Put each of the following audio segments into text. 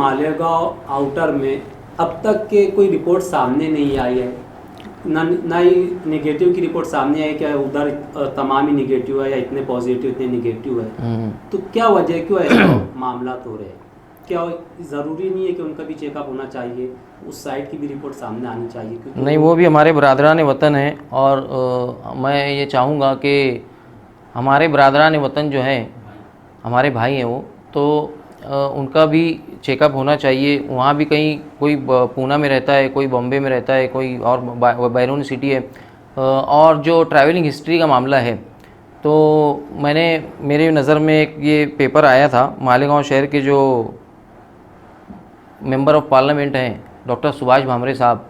Malegaon outer में अब तक के कोई रिपोर्ट सामने नहीं आई है, ना ही नेगेटिव की रिपोर्ट सामने आई कि उधर तमाम ही नेगेटिव है या इतने पॉजिटिव इतने नेगेटिव है। तो क्या वजह, क्यों ऐसा मामला हो रहे हैं? क्या ज़रूरी नहीं है कि उनका भी चेकअप होना चाहिए, उस साइड की भी रिपोर्ट सामने आनी चाहिए? नहीं, वो भी हमारे बरादरान वतन है और मैं ये चाहूँगा कि हमारे बरादरान वतन जो हैं, हमारे भाई हैं वो, तो उनका भी चेकअप होना चाहिए। वहाँ भी कहीं कोई पूना में रहता है, कोई बॉम्बे में रहता है, कोई और बैरून सिटी है। और जो ट्रैवलिंग हिस्ट्री का मामला है, तो मेरे नज़र में एक ये पेपर आया था, मालेगांव शहर के जो मेंबर ऑफ पार्लियामेंट हैं डॉक्टर सुभाष भामरे साहब,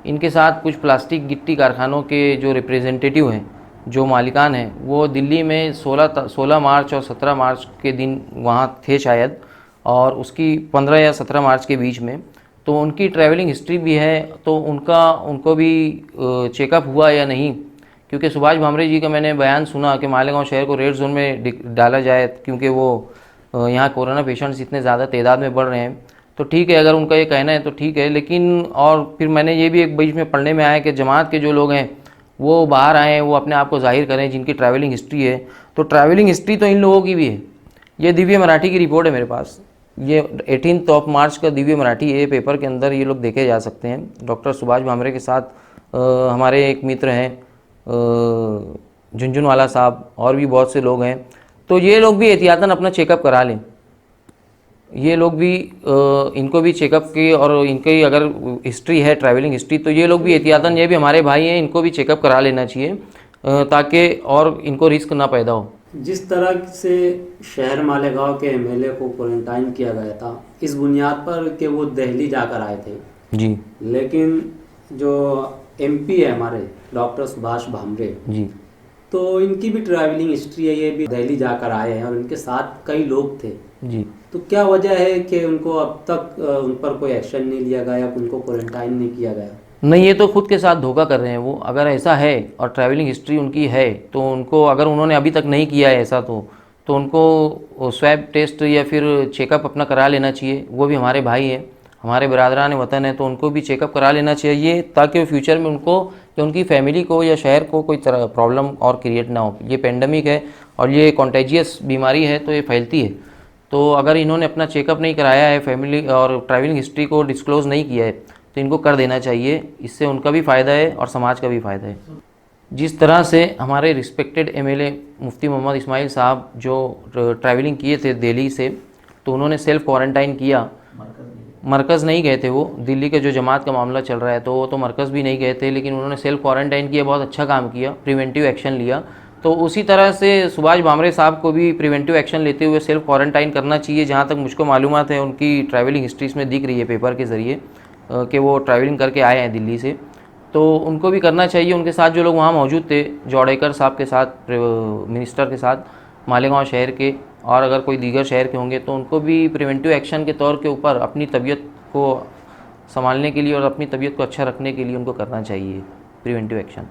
इनके साथ कुछ प्लास्टिक गिट्टी कारखानों के जो रिप्रेजेंटेटिव हैं, जो मालिकान हैं, वो दिल्ली में 16 मार्च और 17 मार्च के दिन वहाँ थे शायद, और उसकी 15 या 17 मार्च के बीच में। तो उनकी ट्रैवलिंग हिस्ट्री भी है, तो उनको भी चेकअप हुआ या नहीं, क्योंकि सुभाष भामरे जी का मैंने बयान सुना कि मालेगांव शहर को रेड जोन में डाला जाए, क्योंकि वो यहाँ कोरोना पेशेंट्स इतने ज़्यादा तादाद में बढ़ रहे हैं। तो ठीक है, अगर उनका ये कहना है तो ठीक है, लेकिन और फिर मैंने ये भी एक बीच में पढ़ने में आया कि जमात के जो लोग हैं वो बाहर आए, वो अपने आप को जाहिर करें जिनकी ट्रैवलिंग हिस्ट्री है। तो ट्रैवलिंग हिस्ट्री तो इन लोगों की भी है। ये दिव्य मराठी की रिपोर्ट है मेरे पास, ये 18 मार्च का दिव्य मराठी है, पेपर के अंदर ये लोग देखे जा सकते हैं। डॉक्टर सुभाष भामरे के साथ हमारे एक मित्र हैं झुनझुनवाला साहब, और भी बहुत से लोग हैं। तो ये लोग भी एहतियातन अपना चेकअप करा लें। ये लोग भी इनको भी चेकअप की, और इनकी अगर हिस्ट्री है ट्रैवलिंग हिस्ट्री, तो ये लोग भी एहतियातन, ये भी हमारे भाई हैं, इनको भी चेकअप करा लेना चाहिए, ताकि और इनको रिस्क ना पैदा हो। जिस तरह से शहर मालेगांव के एमएलए को क्वारंटाइन किया गया था, इस बुनियाद पर कि वो दिल्ली जाकर आए थे जी, लेकिन जो एमपी है हमारे डॉक्टर सुभाष भामरे जी, तो इनकी भी ट्रैवलिंग हिस्ट्री है, ये भी दिल्ली जाकर आए हैं और इनके साथ कई लोग थे जी। तो क्या वजह है कि उनको अब तक उन पर कोई एक्शन नहीं लिया गया, उनको क्वारंटाइन नहीं किया गया? नहीं, ये तो खुद के साथ धोखा कर रहे हैं वो। अगर ऐसा है और ट्रैवलिंग हिस्ट्री उनकी है, तो उनको, अगर उन्होंने अभी तक नहीं किया है ऐसा, तो उनको स्वैब टेस्ट या फिर चेकअप अपना करा लेना चाहिए। वो भी हमारे भाई हैं, हमारे बरादरान वतन है, तो उनको भी चेकअप करा लेना चाहिए, ताकि फ्यूचर में उनको या उनकी फैमिली को या शहर को कोई तरह प्रॉब्लम और क्रिएट ना हो। ये पेंडेमिक है और ये कॉन्टेजियस बीमारी है, तो ये फैलती है। तो अगर इन्होंने अपना चेकअप नहीं कराया है, फैमिली और ट्रैवलिंग हिस्ट्री को डिस्क्लोज़ नहीं किया है, तो इनको कर देना चाहिए। इससे उनका भी फ़ायदा है और समाज का भी फ़ायदा है। जिस तरह से हमारे रिस्पेक्टेड एमएलए मुफ्ती मोहम्मद इस्माइल साहब जो ट्रैवलिंग किए थे दिल्ली से, तो उन्होंने सेल्फ क्वारंटाइन किया। मरकज़ नहीं गए थे वो, दिल्ली के जो जमात का मामला चल रहा है, तो वो तो मरकज़ भी नहीं गए थे, लेकिन उन्होंने सेल्फ क्वारंटाइन किया, बहुत अच्छा काम किया, प्रिवेंटिव एक्शन लिया। तो उसी तरह से सुभाष भामरे साहब को भी प्रिवेंटिव एक्शन लेते हुए सेल्फ क्वारंटाइन करना चाहिए। जहाँ तक मुझको मालूमात है, उनकी ट्रैवलिंग हिस्ट्री इसमें दिख रही है पेपर के ज़रिए कि वो ट्रैवलिंग करके आए हैं दिल्ली से, तो उनको भी करना चाहिए। उनके साथ जो लोग वहाँ मौजूद थे, जौड़ेकर साहब के साथ, मिनिस्टर के साथ मालेगांव शहर के, और अगर कोई दीगर शहर के होंगे, तो उनको भी प्रिवेंटिव एक्शन के तौर के ऊपर अपनी तबीयत को संभालने के लिए और अपनी तबीयत को अच्छा रखने के लिए उनको करना चाहिए प्रिवेंटिव एक्शन।